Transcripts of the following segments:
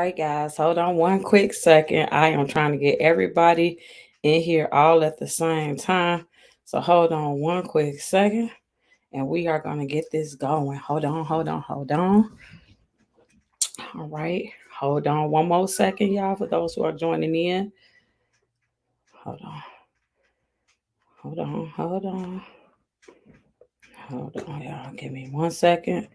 right, guys, hold on one quick second. I am trying to get everybody in here all at the same time. So hold on one quick second, and we are going to get this going. Hold on. All right, hold on one more second, y'all, for those who are joining in. Hold on, hold on. Hold on, y'all. Give me one second.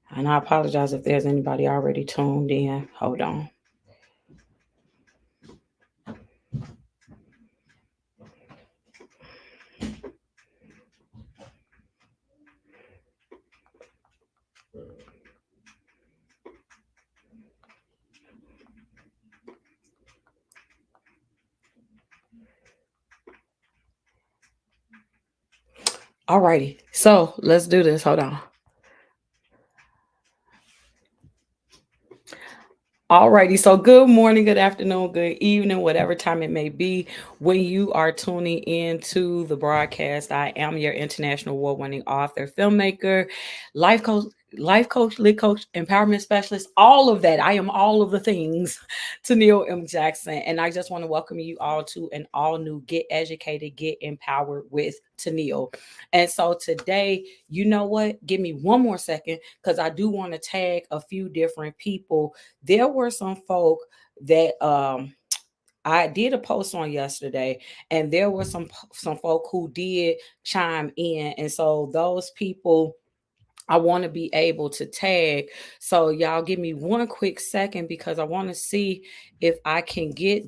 And I apologize if there's anybody already tuned in. Hold on. Alrighty. So let's do this. Hold on. Alrighty, so good morning, good afternoon, good evening, whatever time it may be when you are tuning in to the broadcast. I am your international award-winning author, filmmaker, life coach, lit coach, empowerment specialist, all of that. I am all of the things to Neil M. Jackson. And I just want to welcome you all to an all new Get Educated, Get Empowered with Toneal. And so today, you know what? Give me one more second because I do want to tag a few different people. There were some folk that I did a post on yesterday, and there were some folk who did chime in, and so those people I want to be able to tag. So y'all give me one quick second because I want to see if I can get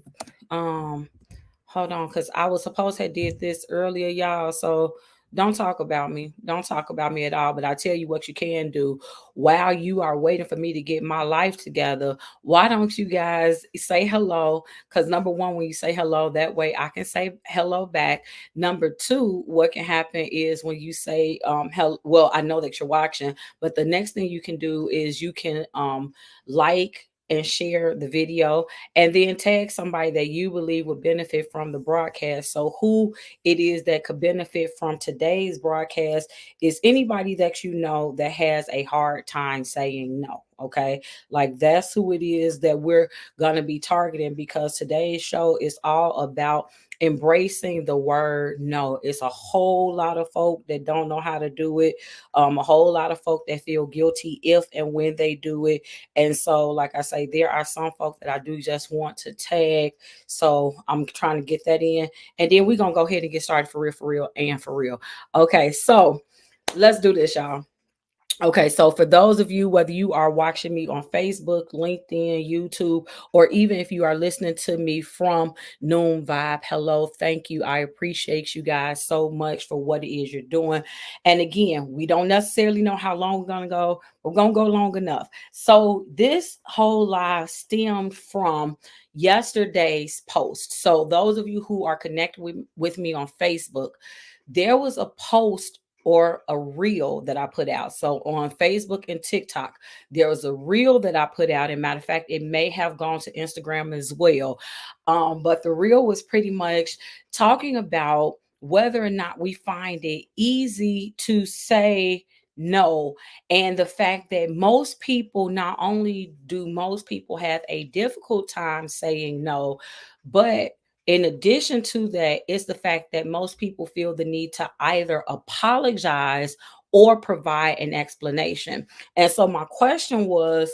um hold on, because I was supposed to have did this earlier, y'all. So don't talk about me. Don't talk about me at all. But I tell you what you can do while you are waiting for me to get my life together. Why don't you guys say hello? Because number one, when you say hello, that way I can say hello back. Number two, what can happen is when you say hello, well, I know that you're watching, but the next thing you can do is you can like and share the video and then tag somebody that you believe would benefit from the broadcast. So who it is that could benefit from today's broadcast is anybody that you know that has a hard time saying no. Okay. Like that's who it is that we're going to be targeting because today's show is all about embracing the word no. It's a whole lot of folk that don't know how to do it. A whole lot of folk that feel guilty if and when they do it. And so, like I say, there are some folks that I do just want to tag. So I'm trying to get that in. And then we're going to go ahead and get started for real, and for real. Okay, so let's do this, y'all. Okay, so for those of you, whether you are watching me on Facebook, LinkedIn, YouTube, or even if you are listening to me from Noon Vibe, hello, thank you. I appreciate you guys so much for what it is you're doing. And again, we don't necessarily know how long we're going to go. We're going to go long enough. So this whole live stemmed from yesterday's post. So those of you who are connected with me on Facebook, there was a post or a reel that I put out. So on Facebook and TikTok, there was a reel that I put out. And matter of fact, it may have gone to Instagram as well. But the reel was pretty much talking about whether or not we find it easy to say no. And the fact that most people, not only do most people have a difficult time saying no, but in addition to that, it's the fact that most people feel the need to either apologize or provide an explanation. And so my question was,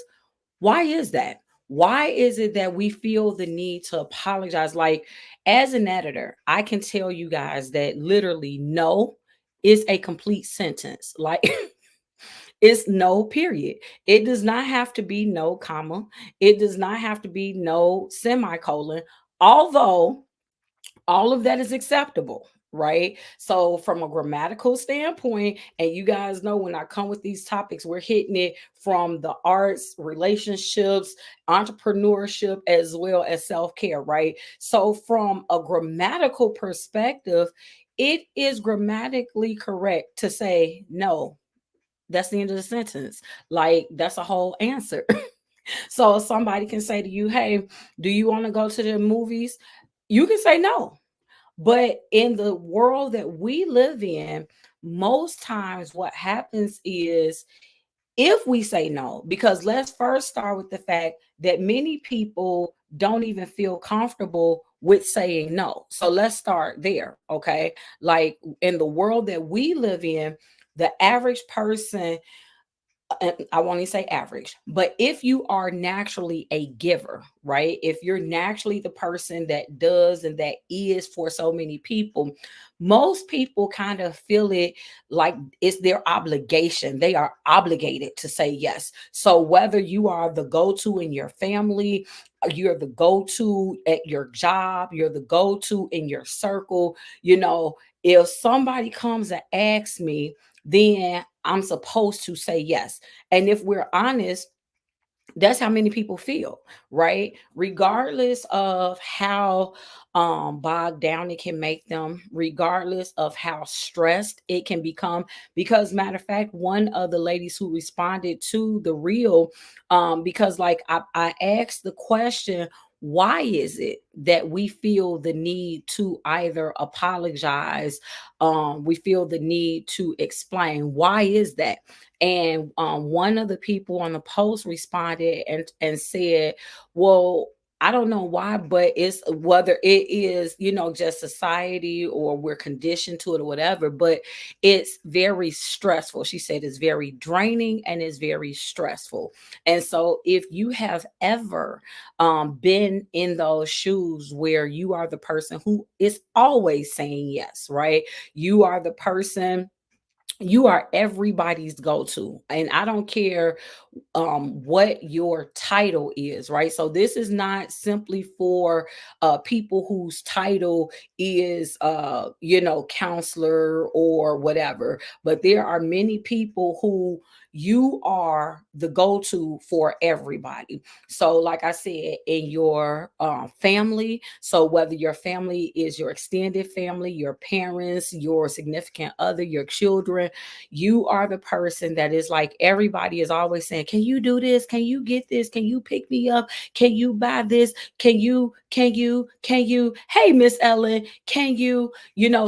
why is that? Why is it that we feel the need to apologize? Like, as an editor, I can tell you guys that literally no is a complete sentence. Like, it's no period. It does not have to be no comma. It does not have to be no semicolon. Although all of that is acceptable, right? So from a grammatical standpoint, and you guys know when I come with these topics, we're hitting it from the arts, relationships, entrepreneurship, as well as self-care, right? So from a grammatical perspective, it is grammatically correct to say no. That's the end of the sentence. Like that's a whole answer. So somebody can say to you, hey, do you want to go to the movies? You can say no. But in the world that we live in, most times what happens is if we say no, because let's first start with the fact that many people don't even feel comfortable with saying no. So let's start there, okay? Like in the world that we live in, the average person, I won't even say average, but if you are naturally a giver, right? If you're naturally the person that does and that is for so many people, most people kind of feel it like it's their obligation. They are obligated to say yes. So whether you are the go to in your family, you're the go to at your job, you're the go to in your circle, if somebody comes and asks me, then I'm supposed to say yes. And if we're honest, that's how many people feel, right? Regardless of how bogged down it can make them, regardless of how stressed it can become. Because matter of fact, one of the ladies who responded to the reel, because like I asked the question, why is it that we feel the need to either apologize, we feel the need to explain? Why is that? And one of the people on the post responded and said, well, I don't know why, but it's whether it is, just society or we're conditioned to it or whatever, but it's very stressful. She said it's very draining and it's very stressful. And so if you have ever been in those shoes where you are the person who is always saying yes, right? You are the person, you are everybody's go-to, and I don't care what your title is, right? So this is not simply for people whose title is counselor or whatever, but there are many people who you are the go-to for everybody. So like I said, in your family, so whether your family is your extended family, your parents, your significant other, your children, you are the person that is like everybody is always saying, can you do this? Can you get this? Can you pick me up? Can you buy this? Can you? Hey, Miss Ellen, can you?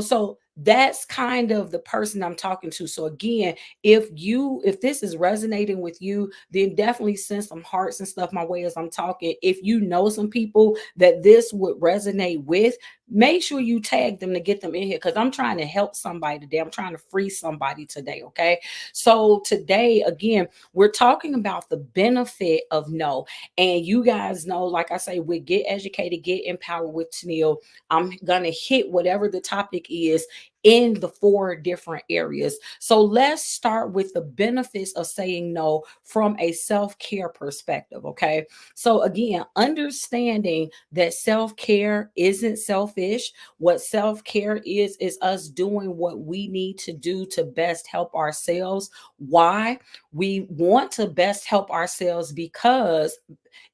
So that's kind of the person I'm talking to. So again, if this is resonating with you, then definitely send some hearts and stuff my way as I'm talking. If you know some people that this would resonate with, make sure you tag them to get them in here, because I'm trying to help somebody today. I'm trying to free somebody today. Okay. So today, again, we're talking about the benefit of no. And you guys know, like I say, we Get Educated, Get Empowered with Toneal. I'm going to hit whatever the topic is in the 4 different areas. So let's start with the benefits of saying no from a self-care perspective. Okay. So again, understanding that self-care isn't selfish. What self-care is us doing what we need to do to best help ourselves. Why? We want to best help ourselves because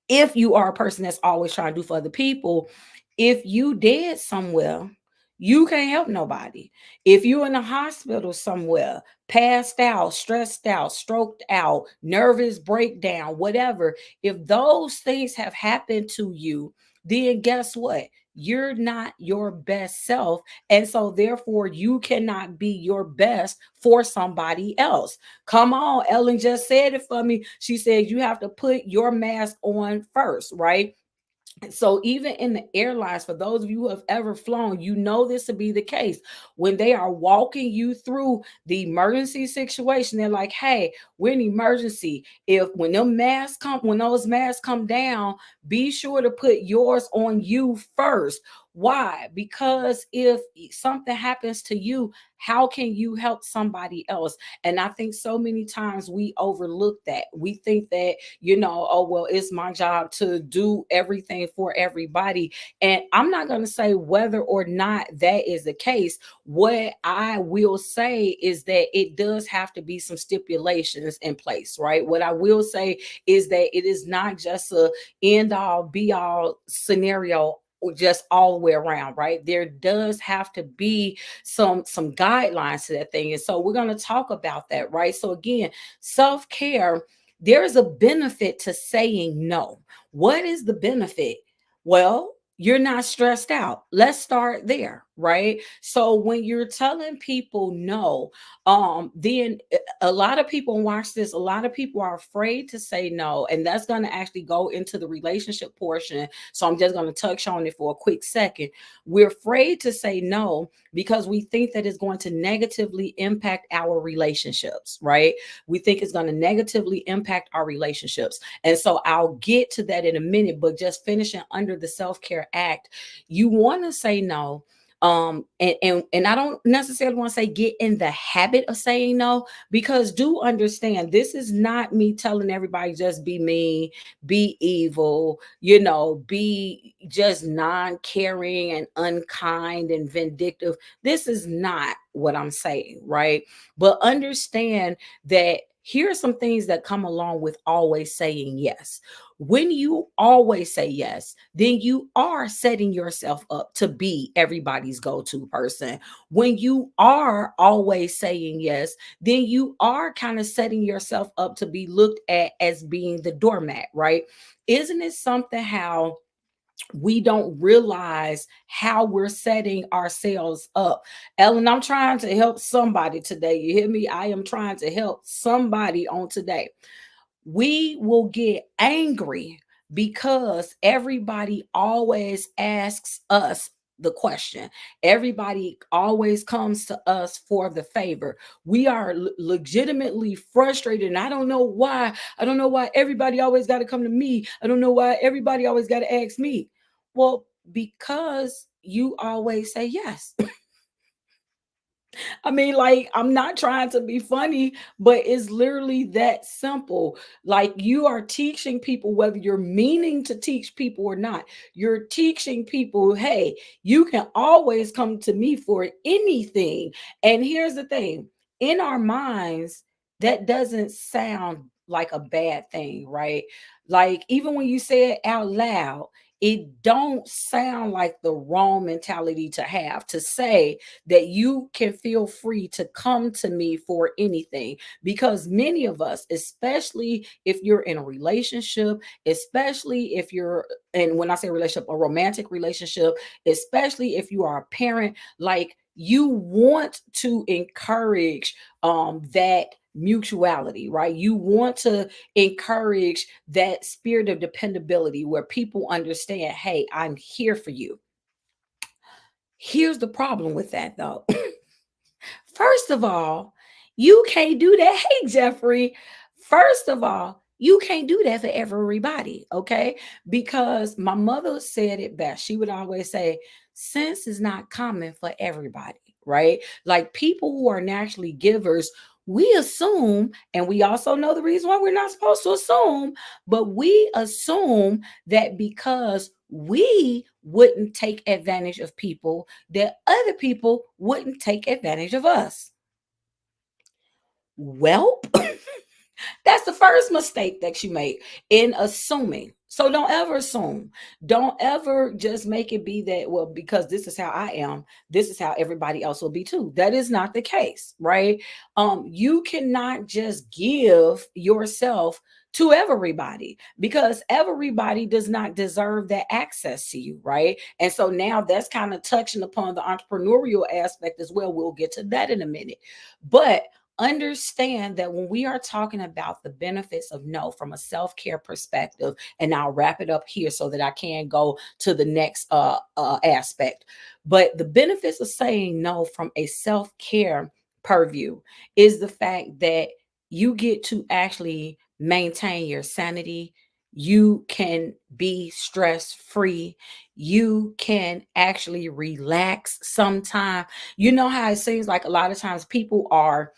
if you are a person that's always trying to do for other people, if you dead somewhere, you can't help nobody. If you're in a hospital somewhere, passed out, stressed out, stroked out, nervous breakdown, whatever, if those things have happened to you, then guess what? You're not your best self. And so, therefore, you cannot be your best for somebody else. Come on, Ellen just said it for me. She said you have to put your mask on first, right? So even in the airlines, for those of you who have ever flown, you know this to be the case. When they are walking you through the emergency situation, they're like, hey, we're in emergency. If when those masks come down, be sure to put yours on you first. Why? Because if something happens to you, how can you help somebody else? And I think so many times we overlook that. We think that, oh, well, it's my job to do everything for everybody. And I'm not going to say whether or not that is the case. What I will say is that it does have to be some stipulations in place, right? What I will say is that it is not just a end all be all scenario just all the way around, right? There does have to be some guidelines to that thing. And so we're going to talk about that, right? So again, self-care, there is a benefit to saying no. What is the benefit? Well, you're not stressed out. Let's start there, right? So when you're telling people no, then a lot of people, watch this, a lot of people are afraid to say no, and that's going to actually go into the relationship portion. So I'm just going to touch on it for a quick second. We're afraid to say no because we think that it's going to negatively impact our relationships, right? We think it's going to negatively impact our relationships. And so I'll get to that in a minute, but just finishing under the self-care act, you want to say no. And I don't necessarily want to say get in the habit of saying no, because do understand this is not me telling everybody just be mean, be evil, be just non-caring and unkind and vindictive. This is not what I'm saying, right? But understand that here are some things that come along with always saying yes. When you always say yes, then you are setting yourself up to be everybody's go-to person. When you are always saying yes, then you are kind of setting yourself up to be looked at as being the doormat, right? Isn't it something how we don't realize how we're setting ourselves up? Ellen, I'm trying to help somebody today. You hear me? I am trying to help somebody on today. We will get angry because everybody always asks us the question. Everybody always comes to us for the favor. We are legitimately frustrated. And I don't know why. I don't know why everybody always got to come to me. I don't know why everybody always got to ask me. Well, because you always say yes. I mean, like, I'm not trying to be funny, but it's literally that simple. Like, you are teaching people, whether you're meaning to teach people or not, you're teaching people, hey, you can always come to me for anything. And here's the thing, in our minds, that doesn't sound like a bad thing, right? Like, even when you say it out loud, it don't sound like the wrong mentality to have, to say that you can feel free to come to me for anything. Because many of us, especially if you're in a relationship, especially if you're, and when I say relationship, a romantic relationship, especially if you are a parent, like, you want to encourage that mutuality, right? You want to encourage that spirit of dependability where people understand, hey, I'm here for you. Here's the problem with that, though. First of all, you can't do that. Hey, Jeffrey. First of all, you can't do that for everybody, okay? Because my mother said it best. She would always say, sense is not common for everybody, right? Like, people who are naturally givers, we assume, and we also know the reason why we're not supposed to assume, but we assume that because we wouldn't take advantage of people, that other people wouldn't take advantage of us. Well, that's the first mistake that you make in assuming. So don't ever assume. Don't ever just make it be that, well, because this is how I am, this is how everybody else will be too. That is not the case, right? You cannot just give yourself to everybody, because everybody does not deserve that access to you, right? And so now that's kind of touching upon the entrepreneurial aspect as well. We'll get to that in a minute. But understand that when we are talking about the benefits of no from a self-care perspective, and I'll wrap it up here so that I can go to the next aspect. But the benefits of saying no from a self-care purview is the fact that you get to actually maintain your sanity. You can be stress free. You can actually relax sometime. You know how it seems like a lot of times people are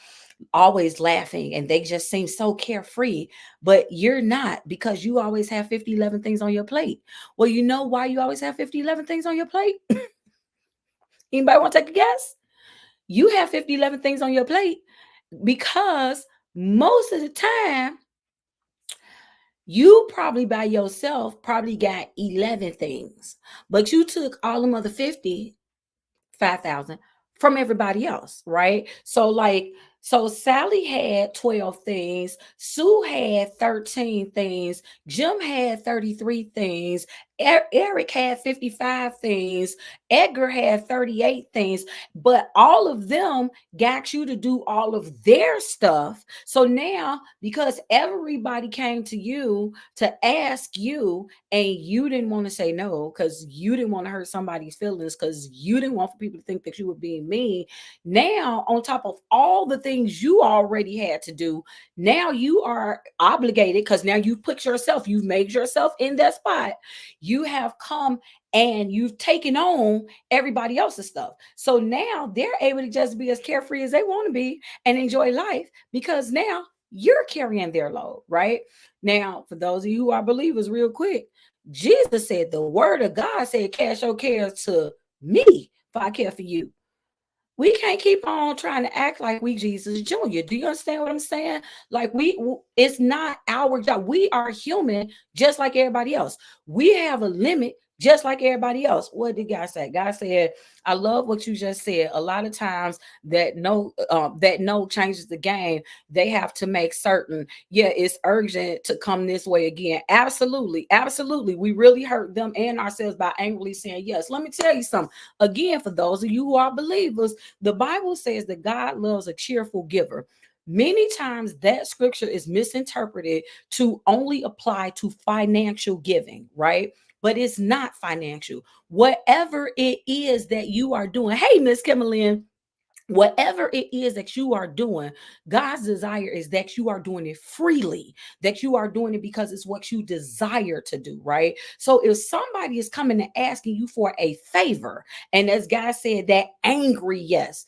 always laughing and they just seem so carefree, but you're not, because you always have 50, 11 things on your plate. Well, you know why you always have 50, 11 things on your plate? Anybody want to take a guess? You have 50, 11 things on your plate because most of the time you probably by yourself probably got 11 things, but you took all them other 50, 5,000 from everybody else, right? So, like, So Sally had 12 things, Sue had 13 things, Jim had 33 things, Eric had 55 things, Edgar had 38 things, but all of them got you to do all of their stuff. So now, because everybody came to you to ask you, and you didn't want to say no because you didn't want to hurt somebody's feelings, because you didn't want for people to think that you were being mean. Now, on top of all the things you already had to do, now you are obligated, because now you've made yourself in that spot. You have come and you've taken on everybody else's stuff. So now they're able to just be as carefree as they want to be and enjoy life, because now you're carrying their load, right? Now, for those of you who are believers, real quick, Jesus said, the word of God said, cast your cares to me, for I care for you. We can't keep on trying to act like we Jesus Jr. Do you understand what I'm saying? Like it's not our job. We are human just like everybody else. We have a limit just like everybody else. What did God say? God said, I love what you just said. A lot of times that no changes the game. They have to make certain, yeah, it's urgent to come this way again. Absolutely, absolutely. We really hurt them and ourselves by angrily saying yes. Let me tell you something. Again, for those of you who are believers, the Bible says that God loves a cheerful giver. Many times that scripture is misinterpreted to only apply to financial giving, right? But it's not financial. Whatever it is that you are doing. Hey, Miss Kimberly, whatever it is that you are doing, God's desire is that you are doing it freely, that you are doing it because it's what you desire to do, right? So if somebody is coming and asking you for a favor, and as God said, that angry yes,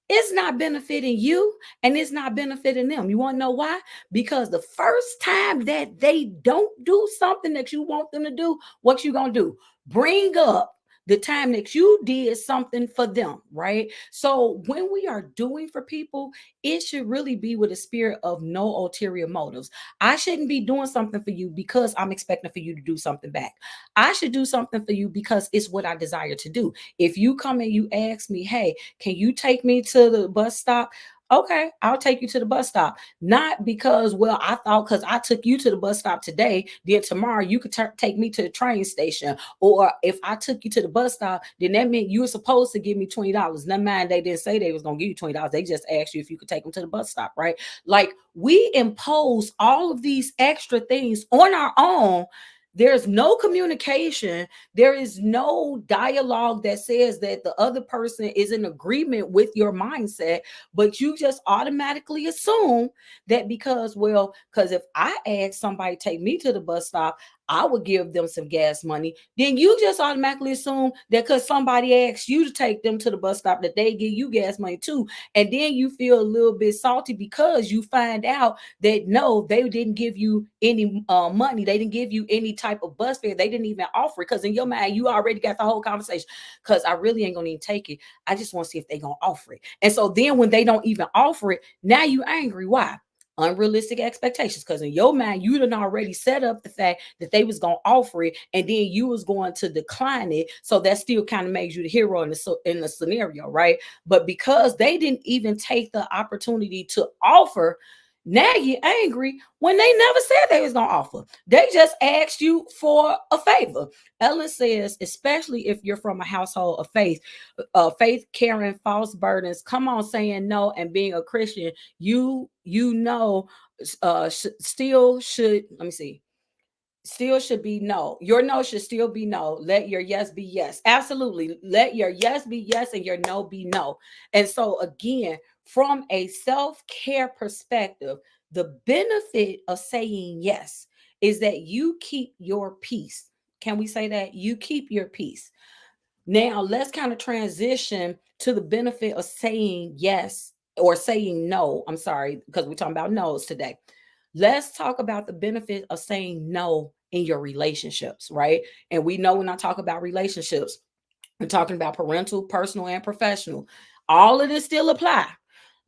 it's not benefiting you and it's not benefiting them. You want to know why? Because the first time that they don't do something that you want them to do, what you going to do? Bring up the time that you did something for them, right? So when we are doing for people, it should really be with a spirit of no ulterior motives. I shouldn't be doing something for you because I'm expecting for you to do something back. I should do something for you because it's what I desire to do. If you come and you ask me, hey, can you take me to the bus stop? Okay, I'll take you to the bus stop. Not because, well, I thought because I took you to the bus stop today, then tomorrow you could take me to the train station. Or if I took you to the bus stop, then that meant you were supposed to give me $20. Never mind, they didn't say they was gonna give you $20. They just asked you if you could take them to the bus stop, right? Like we impose all of these extra things on our own. There's no communication. There is no dialogue that says that the other person is in agreement with your mindset, but you just automatically assume that because, well, because if I ask somebody to take me to the bus stop, I would give them some gas money. Then you just automatically assume that because somebody asked you to take them to the bus stop, that they give you gas money too. And then you feel a little bit salty because you find out that no, they didn't give you any money. They didn't give you any type of bus fare. They didn't even offer it because in your mind, you already got the whole conversation. Because I really ain't gonna even take it. I just want to see if they gonna offer it. And so then when they don't even offer it, now you angry. Why? Unrealistic expectations, because in your mind you done already set up the fact that they was going to offer it and then you was going to decline it, so that still kind of makes you the hero in the scenario, right? But because they didn't even take the opportunity to offer, now you're angry when they never said they was going to offer. They just asked you for a favor. Ellen says, especially if you're from a household of faith, faith carrying false burdens, come on, saying no and being a Christian, you know, still should, let me see, still should be no. Your no should still be no. Let your yes be yes. Absolutely. Let your yes be yes and your no be no. And so, again, from a self care perspective, the benefit of saying yes is that you keep your peace. Can we say that? You keep your peace. Now, let's kind of transition to the benefit of saying yes or saying no. I'm sorry, because we're talking about no's today. Let's talk about the benefit of saying no in your relationships, right? And we know when I talk about relationships, we're talking about parental, personal, and professional. All of this still apply.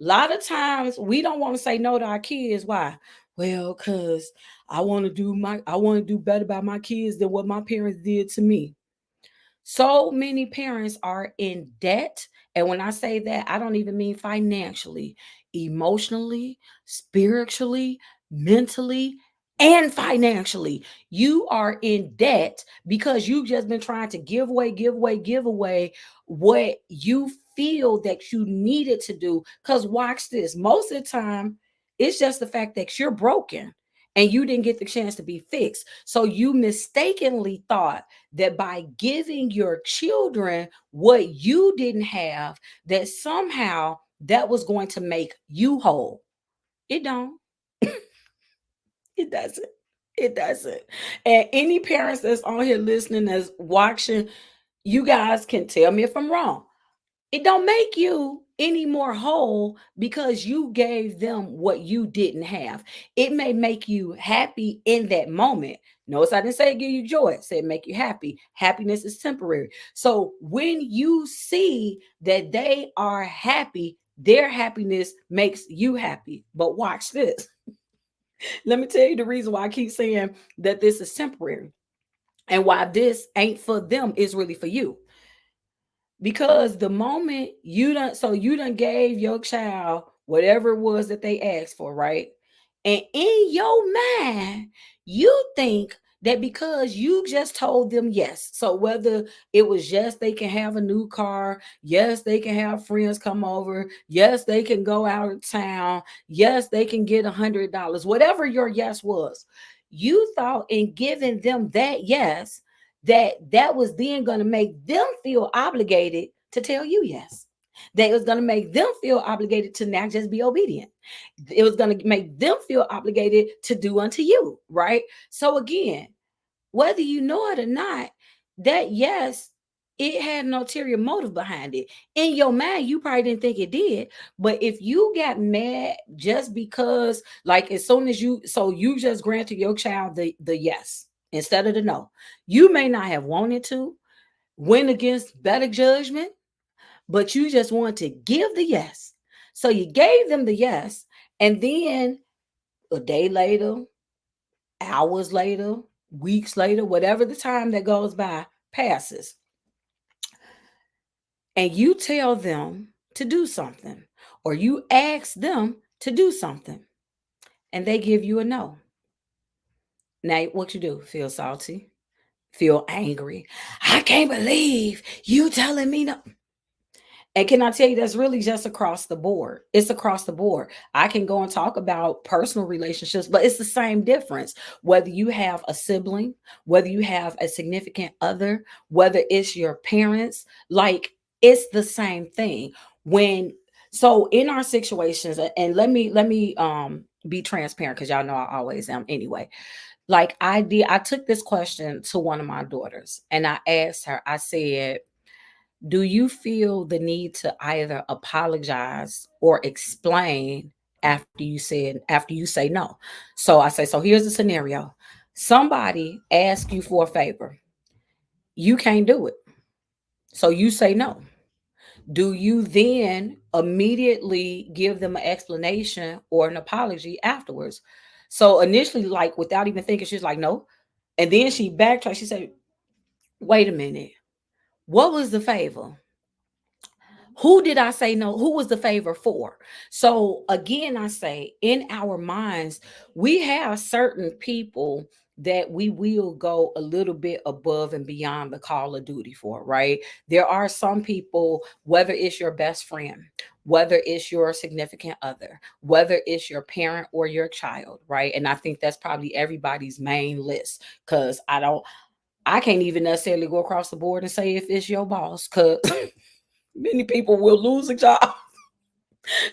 A lot of times we don't want to say no to our kids. Why? Well, because I want to do better by my kids than what my parents did to me. So many parents are in debt. And when I say that, I don't even mean financially, emotionally, spiritually, mentally, and financially. You are in debt because you've just been trying to give away, give away, give away what you feel that you needed to do. Because watch this, most of the time, it's just the fact that you're broken and you didn't get the chance to be fixed. So you mistakenly thought that by giving your children what you didn't have, that somehow that was going to make you whole. It don't. It doesn't. It doesn't. And any parents that's on here listening, that's watching, you guys can tell me if I'm wrong. It don't make you any more whole because you gave them what you didn't have. It may make you happy in that moment. Notice I didn't say give you joy. I said make you happy. Happiness is temporary. So when you see that they are happy, their happiness makes you happy. But watch this. Let me tell you the reason why I keep saying that this is temporary and why this ain't for them is really for you. Because the moment you done gave your child whatever it was that they asked for, right? And in your mind, you think that because you just told them yes. So whether it was yes, they can have a new car, yes, they can have friends come over, yes, they can go out of town, yes, they can get $100, whatever your yes was, you thought in giving them that yes, that was then going to make them feel obligated to tell you yes. That it was going to make them feel obligated to not just be obedient. It was going to make them feel obligated to do unto you, right? So again, whether you know it or not, that yes, it had an ulterior motive behind it. In your mind, you probably didn't think it did. But if you got mad just because, like, as soon as you just granted your child the yes instead of the no, you may not have wanted to win against better judgment, but you just want to give the yes. So you gave them the yes, and then a day later, hours later, weeks later, whatever the time that goes by passes, and you tell them to do something, or you ask them to do something, and they give you a no. Now, what you do? Feel salty? Feel angry? I can't believe you telling me no. And can I tell you, that's really just across the board. It's across the board. I can go and talk about personal relationships, but it's the same difference. Whether you have a sibling, whether you have a significant other, whether it's your parents, like it's the same thing. When so in our situations, and let me be transparent because y'all know I always am anyway. Like I took this question to one of my daughters and I asked her, I said, do you feel the need to either apologize or explain after you say no? So I say, so here's the scenario. Somebody asks you for a favor. You can't do it. So you say no. Do you then immediately give them an explanation or an apology afterwards? So initially, like without even thinking, she's like, no. And then she backtracked. She said, wait a minute. What was the favor? Who did I say no? Who was the favor for? So again, I say in our minds, we have certain people that we will go a little bit above and beyond the call of duty for, right? There are some people, whether it's your best friend, whether it's your significant other, whether it's your parent or your child, right? And I think that's probably everybody's main list because I can't even necessarily go across the board and say if it's your boss because many people will lose a job.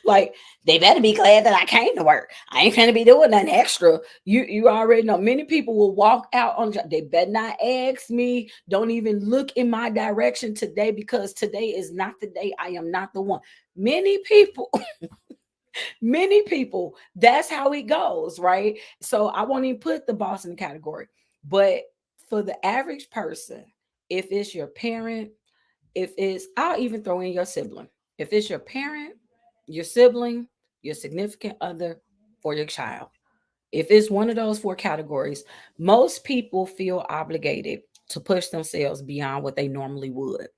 Like they better be glad that I came to work. I ain't gonna be doing nothing extra. You already know. Many people will walk out on job. They better not ask me. Don't even look in my direction today because today is not the day. I am not the one. Many people, many people. That's how it goes, right? So I won't even put the boss in the category. But for the average person, if it's your parent, if it's, I'll even throw in your sibling. If it's your parent, your sibling, your significant other, or your child, if it's one of those four categories, most people feel obligated to push themselves beyond what they normally would.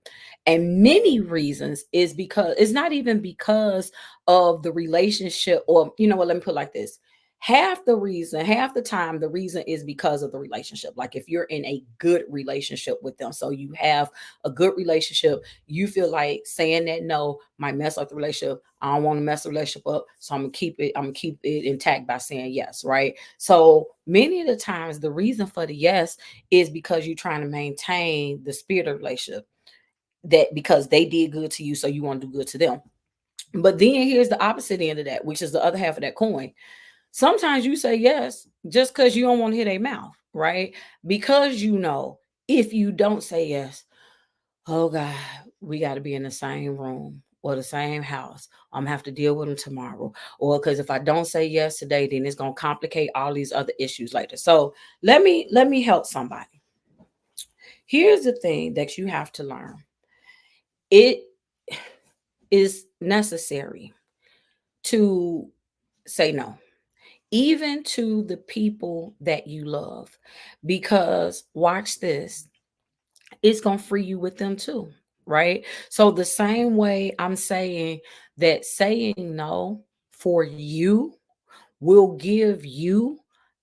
And many reasons is because it's not even because of the relationship, or you know what, let me put it like this. Half the time, the reason is because of the relationship. Like if you're in a good relationship with them, so you have a good relationship, you feel like saying that no might mess up the relationship. I don't want to mess the relationship up, so I'm gonna keep it intact by saying yes, right? So many of the times, the reason for the yes is because you're trying to maintain the spirit of the relationship, that because they did good to you, so you want to do good to them. But then here's the opposite end of that, which is the other half of that coin. Sometimes you say yes just because you don't want to hit a mouth, right? Because you know, if you don't say yes, oh God, we got to be in the same room or the same house. I'm gonna have to deal with them tomorrow. Or because if I don't say yes today, then it's gonna complicate all these other issues later. So let me help somebody. Here's the thing that you have to learn. It is necessary to say no, even to the people that you love, because watch this, it's going to free you with them too, right? So, the same way I'm saying that saying no for you will give you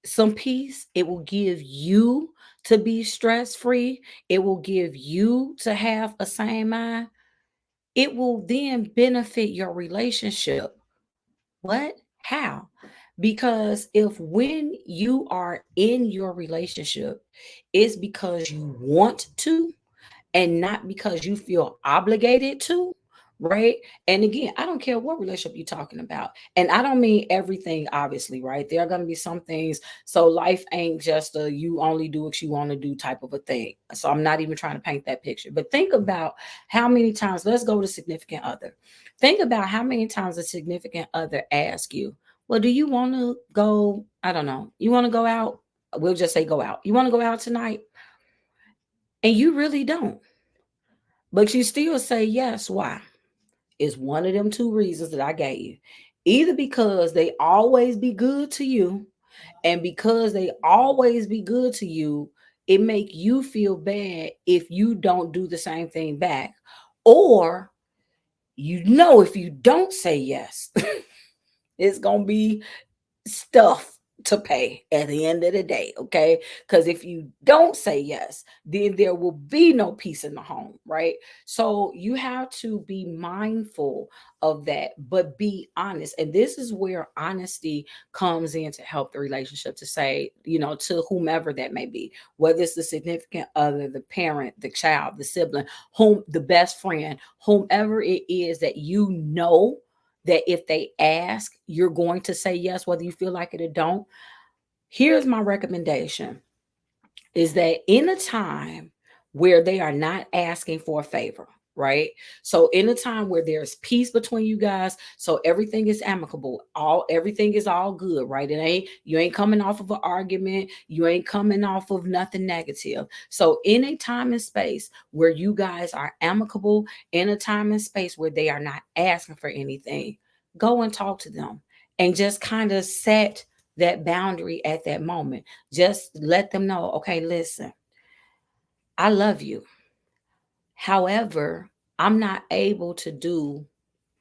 some peace, it will give you to be stress free, it will give you to have a sane mind, it will then benefit your relationship. What? How? Because if when you are in your relationship, it's because you want to and not because you feel obligated to, right? And again, I don't care what relationship you're talking about. And I don't mean everything, obviously, right? There are going to be some things. So life ain't just a you only do what you want to do type of a thing. So I'm not even trying to paint that picture. But think about how many times, let's go to significant other. Think about how many times a significant other asks you, well, do you want to go? I don't know. You want to go out? We'll just say go out. You want to go out tonight? And you really don't. But you still say yes. Why? It's one of them two reasons that I gave you. Either because they always be good to you, and because they always be good to you, it make you feel bad if you don't do the same thing back. Or you know if you don't say yes, it's gonna be stuff to pay at the end of the day, okay? Because if you don't say yes, then there will be no peace in the home, right? So you have to be mindful of that, but be honest. And this is where honesty comes in to help the relationship, to say, you know, to whomever that may be, whether it's the significant other, the parent, the child, the sibling, whom the best friend, whomever it is that you know that if they ask, you're going to say yes, whether you feel like it or don't. Here's my recommendation, is that in a time where they are not asking for a favor, right? So in a time where there's peace between you guys, so everything is amicable, all everything is all good, right? It ain't, you ain't coming off of an argument, you ain't coming off of nothing negative. So in a time and space where you guys are amicable, in a time and space where they are not asking for anything, go and talk to them and just kind of set that boundary at that moment. Just let them know, okay, listen, I love you. However, I'm not able to do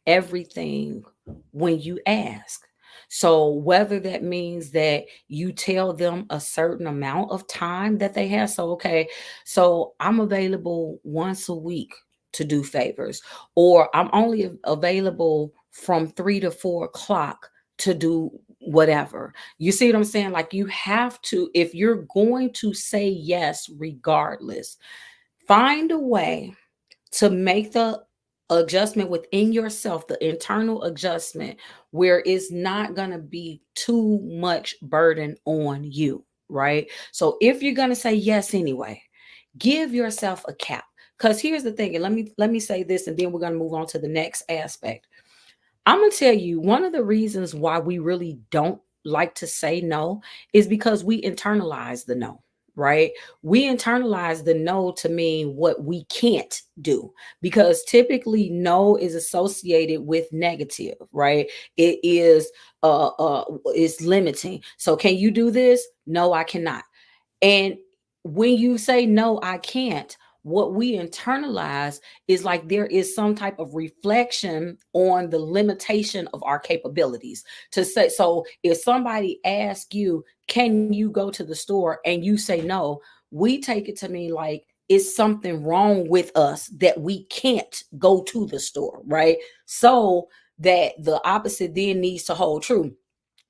everything when you ask. So, whether that means that you tell them a certain amount of time that they have. So, okay, so I'm available once a week to do favors, or I'm only available from 3 to 4 o'clock to do whatever. You see what I'm saying? Like, you have to, if you're going to say yes, regardless, find a way to make the adjustment within yourself, the internal adjustment, where it's not going to be too much burden on you, right? So if you're going to say yes anyway, give yourself a cap. Because here's the thing, and let me say this, and then we're going to move on to the next aspect. I'm going to tell you, one of the reasons why we really don't like to say no is because we internalize the no, right? We internalize the no to mean what we can't do, because typically no is associated with negative, right? It is it's limiting. So can you do this? No, I cannot. And when you say no, I can't, what we internalize is like there is some type of reflection on the limitation of our capabilities. To say, so if somebody asks you, can you go to the store, and you say no, we take it to mean like it's something wrong with us that we can't go to the store, right? So that the opposite then needs to hold true,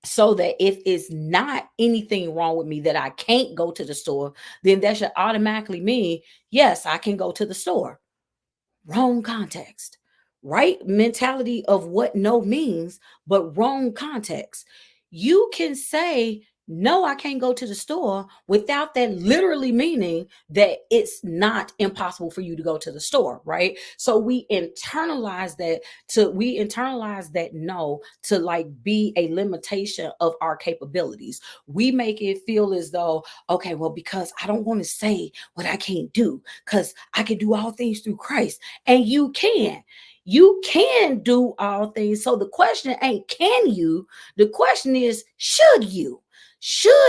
so that if it's not anything wrong with me that I can't go to the store, then that should automatically mean, yes, I can go to the store. Wrong context, right? Mentality of what no means, but wrong context. You can say, no, I can't go to the store without that literally meaning that it's not impossible for you to go to the store, right? So we internalize that no to like be a limitation of our capabilities. We make it feel as though, okay, well, because I don't want to say what I can't do, because I can do all things through Christ. And you can do all things. So the question ain't can you, the question is should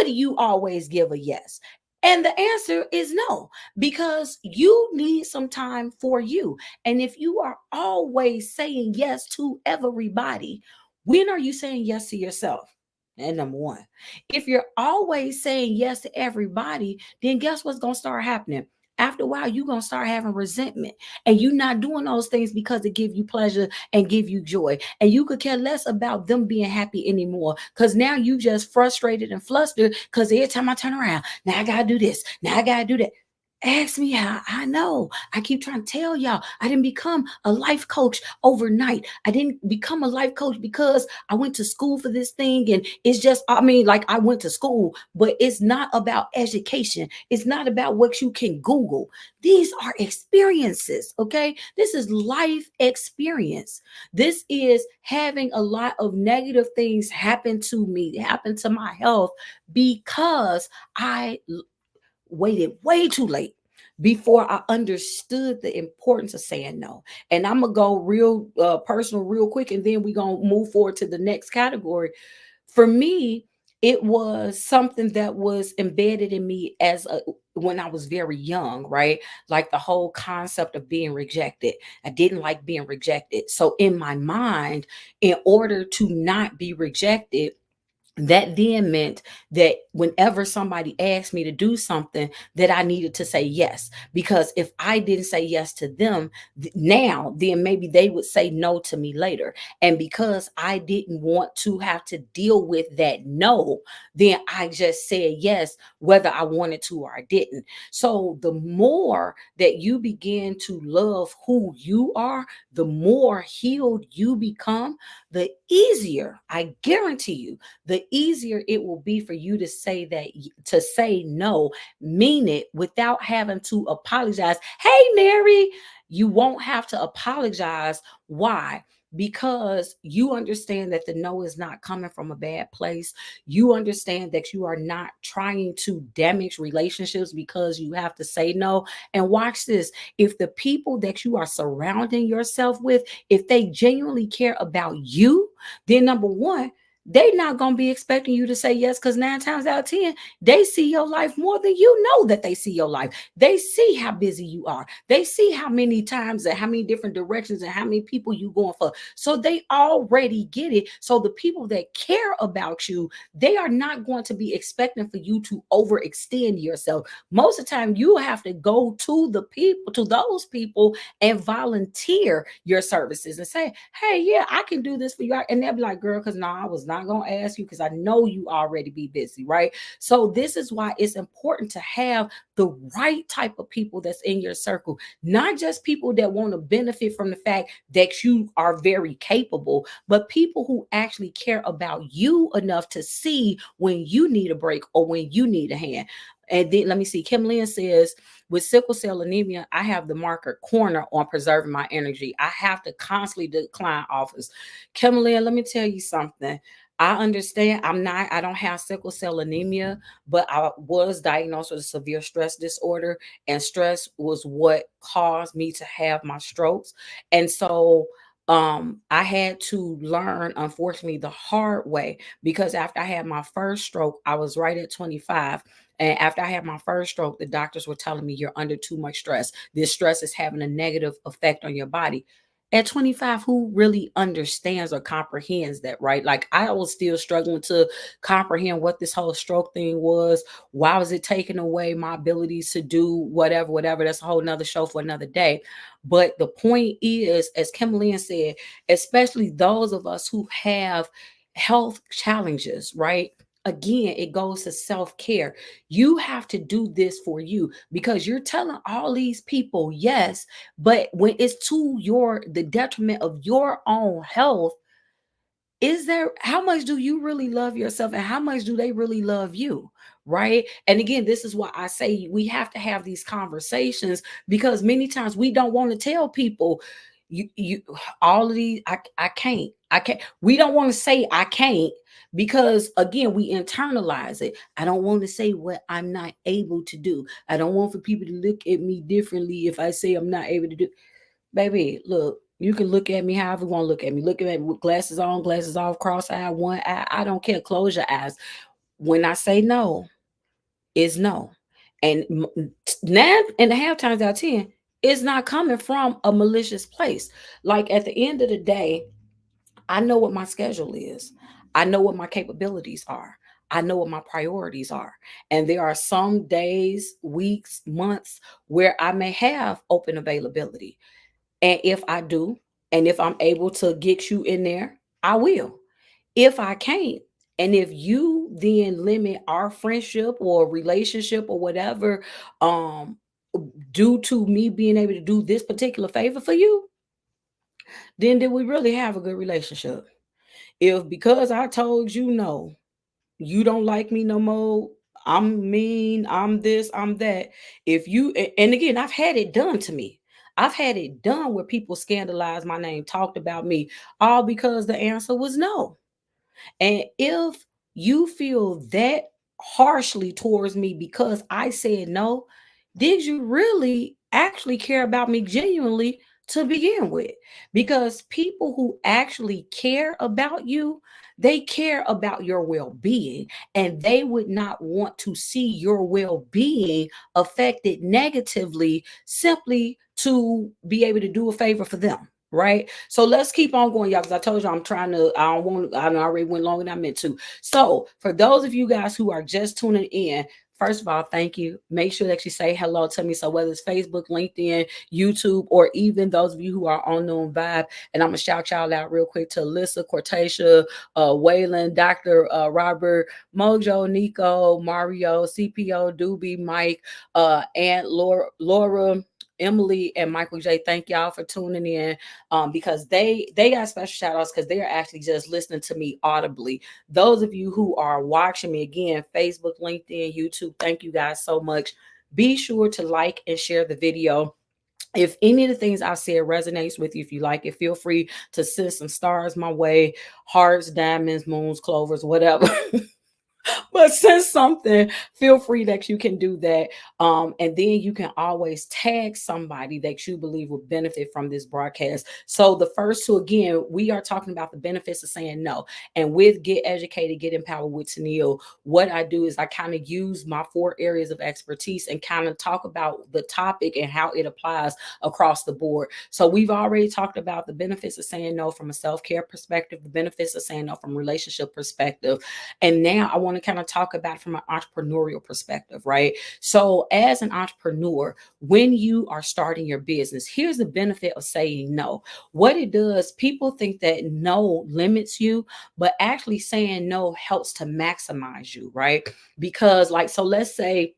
you always give a yes? And the answer is no, because you need some time for you. And if you are always saying yes to everybody, when are you saying yes to yourself? And number one, if you're always saying yes to everybody, then guess what's going to start happening? After a while, you're going to start having resentment, and you're not doing those things because it give you pleasure and give you joy, and you could care less about them being happy anymore, because now you just frustrated and flustered because every time I turn around, now I gotta do this, now I gotta do that. Ask me how I know. I keep trying to tell y'all, I didn't become a life coach overnight. I didn't become a life coach because I went to school for this thing. And it's just, I mean, like I went to school, but it's not about education. It's not about what you can Google. These are experiences, okay? This is life experience. This is having a lot of negative things happen to me, happen to my health, because I waited way too late before I understood the importance of saying no. And I'm gonna go real personal real quick, and then we're gonna move forward to the next category. For me, it was something that was embedded in me when I was very young, right? Like the whole concept of being rejected. I didn't like being rejected. So in my mind, in order to not be rejected, that then meant that whenever somebody asked me to do something, that I needed to say yes, because if I didn't say yes to them now, then maybe they would say no to me later. And because I didn't want to have to deal with that no, then I just said yes whether I wanted to or I didn't. So the more that you begin to love who you are, the more healed you become, the easier, I guarantee you, the easier it will be for you to say to say no, mean it without having to apologize. Hey, Mary, you won't have to apologize. Why? Because you understand that the no is not coming from a bad place. You understand that you are not trying to damage relationships because you have to say no. And watch this, if the people that you are surrounding yourself with, if they genuinely care about you, then number one, they not gonna be expecting you to say yes, because 9 times out of 10, they see your life more than you know that they see your life. They see how busy you are. They see how many times and how many different directions and how many people you going for. So they already get it. So the people that care about you, they are not going to be expecting for you to overextend yourself. Most of the time, you have to go to those people, and volunteer your services and say, hey, yeah, I can do this for you. And they'll be like, girl, because no, I was not going to ask you because I know you already be busy, right? So this is why it's important to have the right type of people that's in your circle, not just people that want to benefit from the fact that you are very capable, but people who actually care about you enough to see when you need a break or when you need a hand. And then let me see. Kim Lynn says, with sickle cell anemia, I have the marker corner on preserving my energy. I have to constantly decline offers. Kim Lynn, let me tell you something. I understand I don't have sickle cell anemia, but I was diagnosed with a severe stress disorder, and stress was what caused me to have my strokes. And so I had to learn, unfortunately, the hard way, because after I had my first stroke, I was right at 25. And after I had my first stroke, the doctors were telling me you're under too much stress. This stress is having a negative effect on your body. At 25, who really understands or comprehends that, right? Like, I was still struggling to comprehend what this whole stroke thing was. Why was it taking away my abilities to do whatever, whatever? That's a whole nother show for another day. But the point is, as Kimberly said, especially those of us who have health challenges, right? Again, it goes to self care. You have to do this for you because you're telling all these people yes, but when it's to the detriment of your own health, is there, how much do you really love yourself and how much do they really love you, right? And again, this is why I say we have to have these conversations, because many times we don't want to tell people you all of these, I can't, we don't want to say I can't, because again, we internalize it. I don't want to say what I'm not able to do. I don't want for people to look at me differently if I say I'm not able to do. Baby, look, you can look at me however you want to look at me. Look at me with glasses on, glasses off, cross-eyed, one eye. I don't care. Close your eyes. When I say no, it's no. And 9.5 times out of 10, it's not coming from a malicious place. Like, at the end of the day, I know what my schedule is. I know what my capabilities are. I know what my priorities are. And there are some days, weeks, months where I may have open availability. And if I do, and if I'm able to get you in there, I will. If I can't, and if you then limit our friendship or relationship or whatever, um, due to me being able to do this particular favor for you, then did we really have a good relationship? If because I told you no, you don't like me no more, I'm mean, I'm this, I'm that. If you, and again, I've had it done to me. I've had it done where people scandalized my name, talked about me, all because the answer was no. And if you feel that harshly towards me because I said no, did you really actually care about me genuinely to begin with? Because people who actually care about you, they care about your well being, and they would not want to see your well being affected negatively simply to be able to do a favor for them. Right. So let's keep on going, y'all, because I told you I'm trying to, I don't want, I already went longer than I meant to. So for those of you guys who are just tuning in, first of all, thank you. Make sure that you say hello to me. So whether it's Facebook, LinkedIn, YouTube, or even those of you who are on Known Vibe, and I'm gonna shout y'all out real quick to Alyssa, Cortasia, Waylon, Dr. Robert, Mojo, Nico, Mario, CPO, Doobie, Mike, and Laura, Emily, and Michael J. Thank y'all for tuning in, because they got special shout outs because they are actually just listening to me audibly. Those of you who are watching me, again, Facebook, LinkedIn, YouTube, thank you guys so much. Be sure to like and share the video. If any of the things I said resonates with you, if you like it, feel free to send some stars my way, hearts, diamonds, moons, clovers, whatever. But since something, feel free that you can do that. And then you can always tag somebody that you believe will benefit from this broadcast. So the first two, again, we are talking about the benefits of saying no. And with Get Educated, Get Empowered with Toneal, what I do is I kind of use my 4 areas of expertise and kind of talk about the topic and how it applies across the board. So we've already talked about the benefits of saying no from a self-care perspective, the benefits of saying no from a relationship perspective. And now I want to kind of talk about it from an entrepreneurial perspective, right? So, as an entrepreneur, when you are starting your business, here's the benefit of saying no. What it does, people think that no limits you, but actually saying no helps to maximize you, right? Because, like, so let's say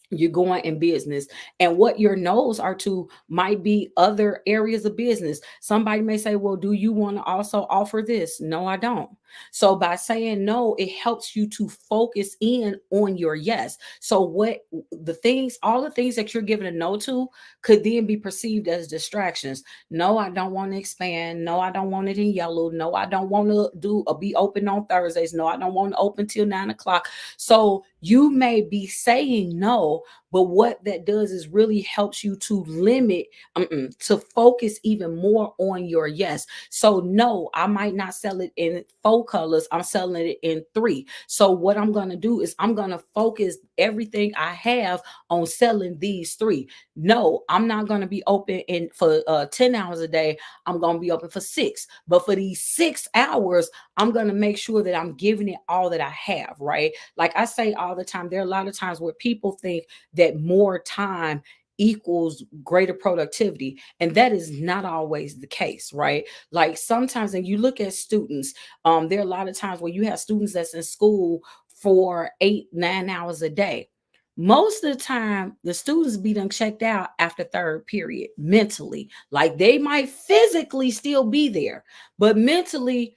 you're going in business, and what your no's are to might be other areas of business. Somebody may say, well, do you want to also offer this? No, I don't. So by saying no, it helps you to focus in on your yes. So what the things, all the things that you're giving a no to could then be perceived as distractions. No, I don't want to expand. No, I don't want it in yellow. No, I don't want to do or be open on Thursdays. No, I don't want to open till 9 o'clock. So you may be saying no, but what that does is really helps you to limit, to focus even more on your yes. So no, I might not sell it in 4 colors, I'm selling it in 3. So what I'm going to do is I'm going to focus everything I have on selling these 3. No, I'm not going to be open in for 10 hours a day. I'm going to be open for 6. But for these 6 hours, I'm going to make sure that I'm giving it all that I have, right? Like I say all the time, there are a lot of times where people think that more time equals greater productivity, and that is not always the case, right? Like sometimes, and you look at students, there are a lot of times where you have students that's in school for 8 9 hours a day. Most of the time the students be done checked out after third period mentally. Like they might physically still be there, but mentally,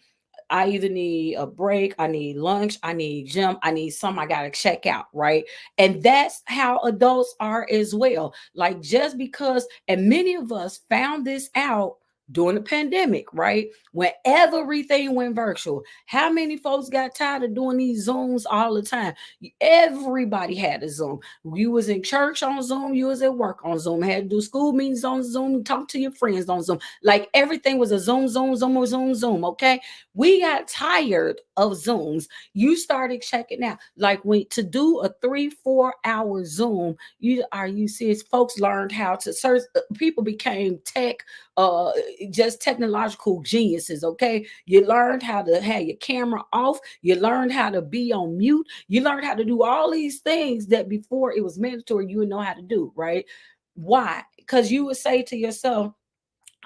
I either need a break, I need lunch, I need gym, I need some, I gotta check out, right? And that's how adults are as well. Like just because, and many of us found this out during the pandemic, right? When everything went virtual. How many folks got tired of doing these Zooms all the time? Everybody had a Zoom. You was in church on Zoom, you was at work on Zoom, had to do school meetings on Zoom, talk to your friends on Zoom. Like everything was a Zoom, Zoom, Zoom, Zoom, Zoom. Okay. We got tired of Zooms. You started checking out. Like when to do a 3 4 hour Zoom, you serious? Folks learned how to search, people became uh just technological geniuses. Okay. You learned how to have your camera off, you learned how to be on mute, you learned how to do all these things that before it was mandatory you would know how to do, right? Why? Because you would say to yourself,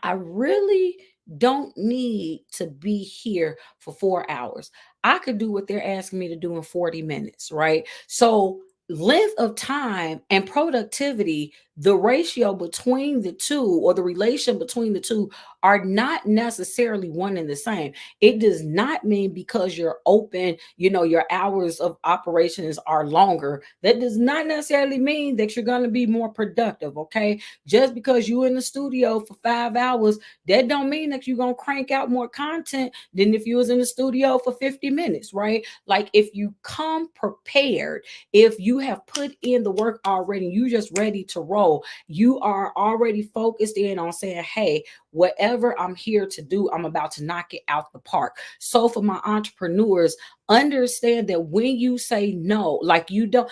I really don't need to be here for 4 hours. I could do what they're asking me to do in 40 minutes, right? So, length of time and productivity, the ratio between the two or the relation between the two are not necessarily one and the same. It does not mean because you're open, your hours of operations are longer. That does not necessarily mean that you're going to be more productive, okay? Just because you're in the studio for 5 hours, that don't mean that you're gonna crank out more content than if you was in the studio for 50 minutes, right? Like if you come prepared, if you have put in the work already, you just ready to roll, you are already focused in on saying, hey, whatever I'm here to do, I'm about to knock it out the park. So for my entrepreneurs, understand that when you say no, like you don't,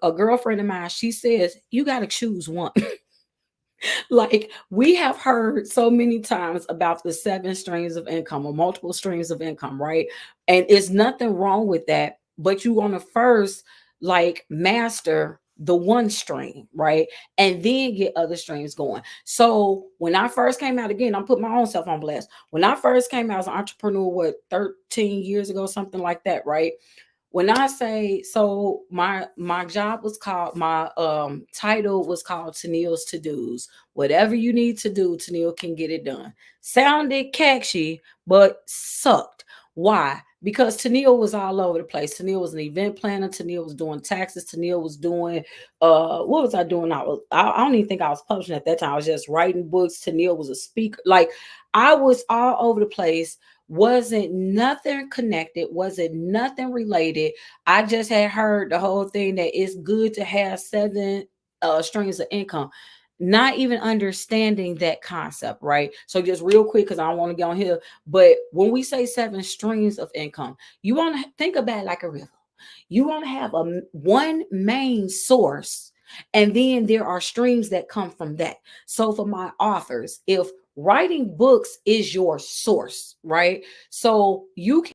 a girlfriend of mine, she says, you got to choose one. Like we have heard so many times about the 7 streams of income or multiple streams of income, right? And it's nothing wrong with that, but you want to first like master the one stream, right? And then get other streams going. So when I first came out, again, I'm putting my own self on blast. When I first came out as an entrepreneur, what, 13 years ago, something like that, right? When I say, so my job was called, my title was called Toneal's To Do's. Whatever you need to do, Toneal can get it done. Sounded catchy, but sucked. Why? Because Toneal was all over the place. Toneal was an event planner. Toneal was doing taxes. Toneal was doing what was I doing? I don't even think I was publishing at that time. I was just writing books. Toneal was a speaker. Like I was all over the place, wasn't nothing connected, wasn't nothing related. I just had heard the whole thing that it's good to have 7 streams of income, not even understanding that concept, right? So just real quick, because I don't want to get on here, but when we say 7 streams of income, you want to think about it like a river. You want to have one main source, and then there are streams that come from that. So for my authors, if writing books is your source, right? So you can.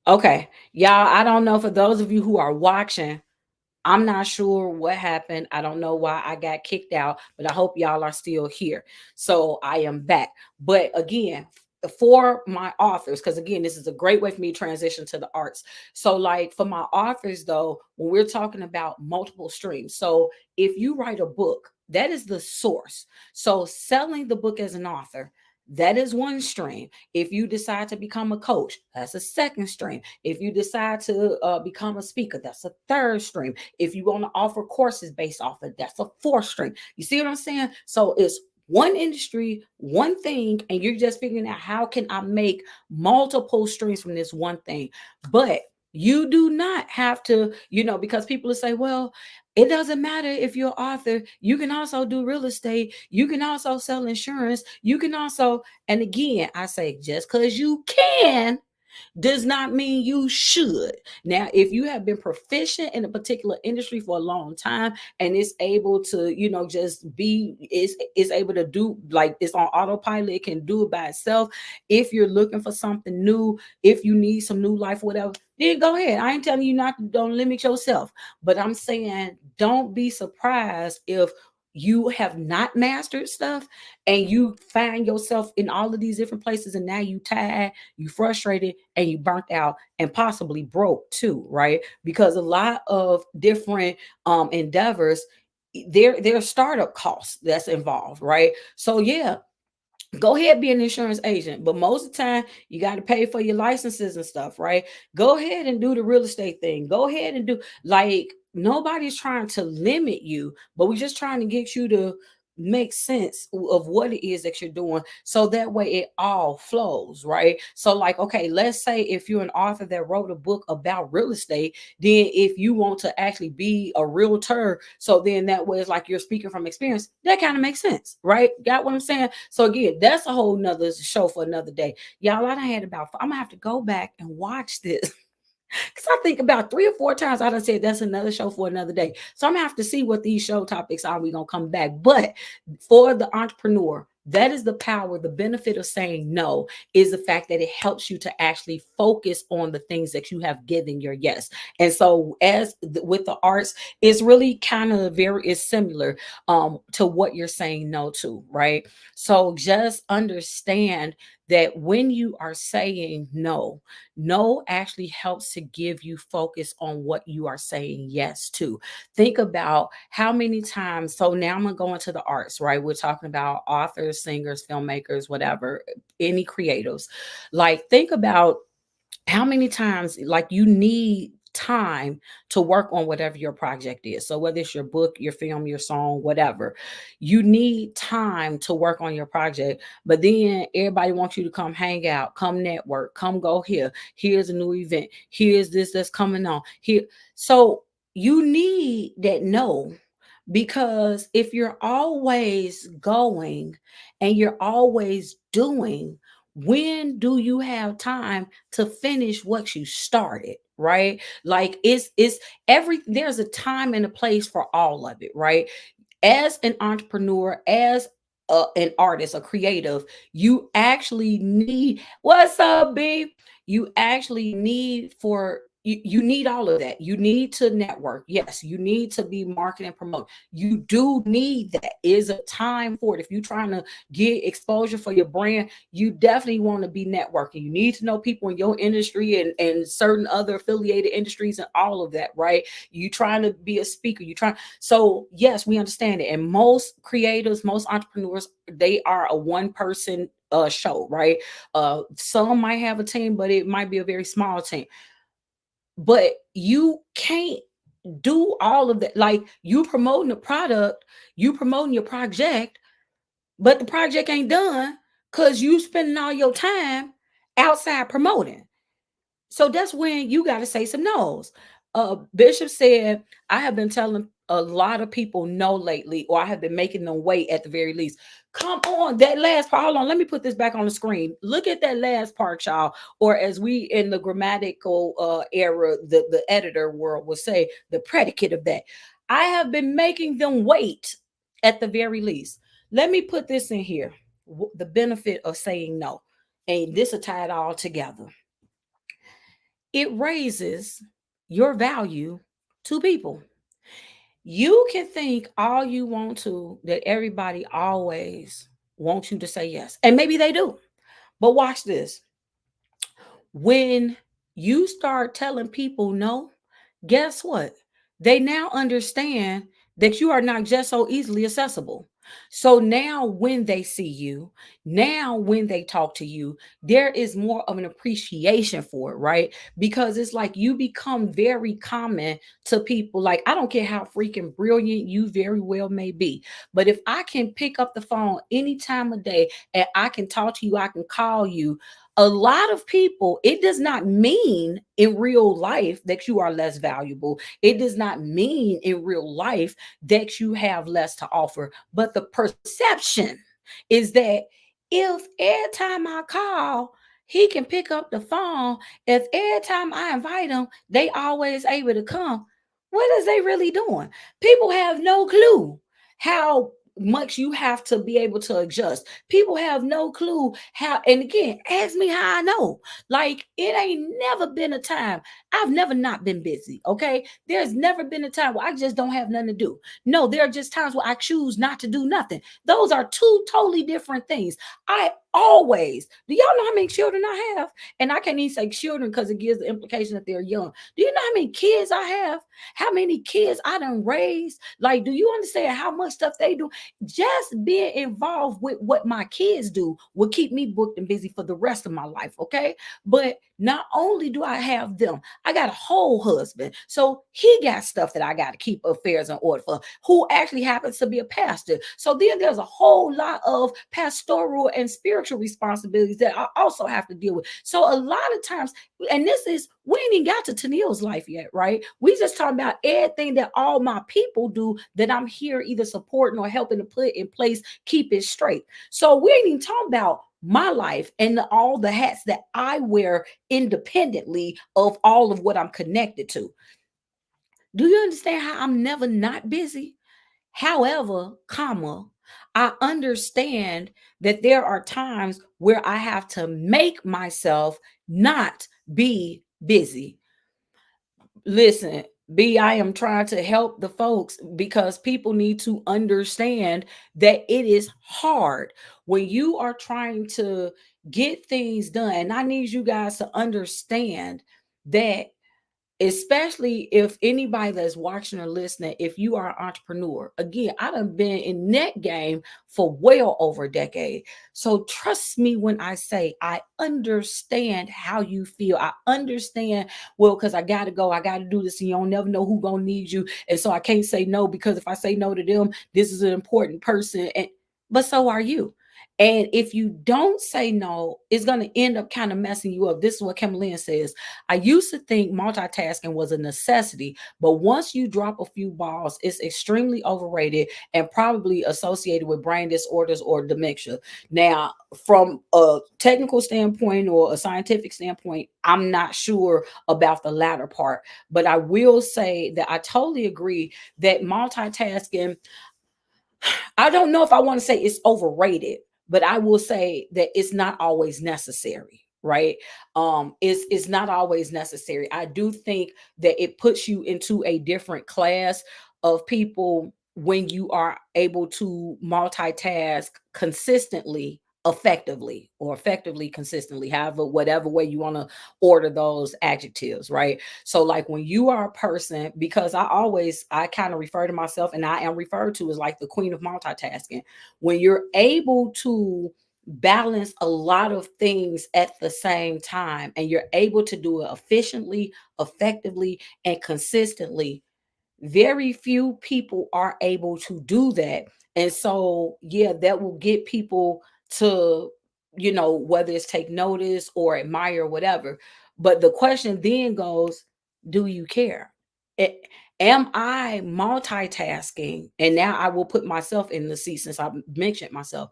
Okay, y'all, I don't know, for those of you who are watching, I'm not sure what happened. I don't know why I got kicked out, but I hope y'all are still here. So I am back. But again, for my authors, because again, this is a great way for me to transition to the arts. So, like for my authors, though, when we're talking about multiple streams, so if you write a book, that is the source. So, selling the book as an author, that is one stream. If you decide to become a coach, that's a second stream. If you decide to become a speaker, that's a third stream. If you want to offer courses based off of, that's a fourth stream. You see what I'm saying? So it's one industry, one thing, and you're just figuring out how can I make multiple streams from this one thing. But you do not have to, because people will say, well, it doesn't matter if you're an author. You can also do real estate. You can also sell insurance. You can also, and again, I say just because you can does not mean you should. Now, if you have been proficient in a particular industry for a long time and it's able to, just is able to do, like, it's on autopilot, it can do it by itself. If you're looking for something new, if you need some new life, whatever, then go ahead. I ain't telling you not to, don't limit yourself, but I'm saying don't be surprised if you have not mastered stuff and you find yourself in all of these different places and now you tired, you frustrated, and you burnt out and possibly broke too, right? Because a lot of different endeavors, there are startup costs that's involved, right? So yeah, go ahead, be an insurance agent, but most of the time you got to pay for your licenses and stuff, right? Go ahead and do the real estate thing. Go ahead and do, like, nobody's trying to limit you, but we're just trying to get you to make sense of what it is that you're doing, so that way it all flows, right? So like, okay, let's say if you're an author that wrote a book about real estate, then if you want to actually be a realtor, so then that way it's like you're speaking from experience, that kind of makes sense, right? Got what I'm saying? So again, that's a whole nother show for another day. Y'all, I done had about, I'm gonna have to go back and watch this because I think about 3 or 4 times I done said that's another show for another day. So I'm gonna have to see what these show topics are. We gonna come back. But for the entrepreneur, that is the power, the benefit of saying no is the fact that it helps you to actually focus on the things that you have given your yes. And so with the arts, it's really kind of very is similar to what you're saying no to, right? So just understand that when you are saying no, no actually helps to give you focus on what you are saying yes to. Think about how many times. So now I'm going to go into the arts, right? We're talking about authors, singers, filmmakers, whatever, any creatives. Like, think about how many times, like, you need time to work on whatever your project is. So whether it's your book, your film, your song, whatever, you need time to work on your project. But then everybody wants you to come hang out, come network, come go here, here's a new event, here's this that's coming on here. So you need that no, because if you're always going and you're always doing, when do you have time to finish what you started, right? Like, it's every, there's a time and a place for all of it, right? As an entrepreneur, as an artist, a creative, you actually need, what's up, B? You actually need for, you need all of that. You need to network. Yes, you need to be marketing and promote. You do need that. Is a time for it. If you're trying to get exposure for your brand, you definitely want to be networking. You need to know people in your industry and certain other affiliated industries and all of that, right? You trying to be a speaker. You trying, so yes, we understand it. And most creators, most entrepreneurs, they are a one person show, right? Some might have a team, but it might be a very small team. But you can't do all of that. Like, you promoting a product, you promoting your project, but the project ain't done because you spending all your time outside promoting. So that's when you got to say some no's. Bishop said, I have been telling a lot of people no lately, or I have been making them wait at the very least. Come on, that last part. Hold on, let me put this back on the screen. Look at that last part, y'all. Or as we in the grammatical era, the editor world will say, the predicate of that. I have been making them wait at the very least. Let me put this in here. The benefit of saying no. And this will tie it all together. It raises your value to people. You can think all you want to that everybody always wants you to say yes. And maybe they do. But watch this. When you start telling people no, guess what? They now understand that you are not just so easily accessible. So now when they see you, now when they talk to you, there is more of an appreciation for it, right? Because it's like you become very common to people. Like, I don't care how freaking brilliant you very well may be, but if I can pick up the phone any time of day and I can talk to you, I can call you. A lot of people, it does not mean in real life that you are less valuable. It does not mean in real life that you have less to offer. But the perception is that if every time I call, he can pick up the phone, if every time I invite him, they always able to come, what is they really doing? People have no clue how much you have to be able to adjust. People have no clue how, and again, ask me how I know. Like, it ain't never been a time. I've never not been busy. Okay. There's never been a time where I just don't have nothing to do. No, there are just times where I choose not to do nothing. Those are two totally different things. I always, do y'all know how many children I have? And I can't even say children because it gives the implication that they're young. Do you know how many kids I have? How many kids I done raised? Like, do you understand how much stuff they do? Just being involved with what my kids do will keep me booked and busy for the rest of my life. Okay. But not only do I have them, I got a whole husband. So he got stuff that I got to keep affairs in order for, who actually happens to be a pastor. So then there's a whole lot of pastoral and spiritual responsibilities that I also have to deal with. So a lot of times, and this is, we ain't even got to Toneal's life yet, right? We just talking about everything that all my people do that I'm here either supporting or helping to put in place, keep it straight. So we ain't even talking about my life and all the hats that I wear independently of all of what I'm connected to. Do you understand how I'm never not busy? However, comma, I understand that there are times where I have to make myself not be busy. Listen, B, I am trying to help the folks because people need to understand that it is hard when you are trying to get things done. And I need you guys to understand that, especially if anybody that's watching or listening, if you are an entrepreneur, again, I done been in that game for well over a decade. So trust me when I say I understand how you feel. I understand, well, because I gotta go, I gotta do this, and you don't never know who gonna need you. And so I can't say no, because if I say no to them, this is an important person. And but so are you. And if you don't say no, it's going to end up kind of messing you up. This is what Kim Lynn says. I used to think multitasking was a necessity, but once you drop a few balls, it's extremely overrated and probably associated with brain disorders or dementia. Now, from a technical standpoint or a scientific standpoint, I'm not sure about the latter part, but I will say that I totally agree that multitasking, I don't know if I want to say it's overrated, but I will say that it's not always necessary, right? It's not always necessary. I do think that it puts you into a different class of people when you are able to multitask consistently, effectively, or effectively consistently, however, whatever way you want to order those adjectives, right? So like when you are a person, because I kind of refer to myself, and I am referred to as like the queen of multitasking. When you're able to balance a lot of things at the same time and you're able to do it efficiently, effectively, and consistently, very few people are able to do that. And so, yeah, that will get people to, whether it's take notice or admire or whatever. But the question then goes, do you care? A- Am I multitasking? And now I will put myself in the seat since I mentioned myself.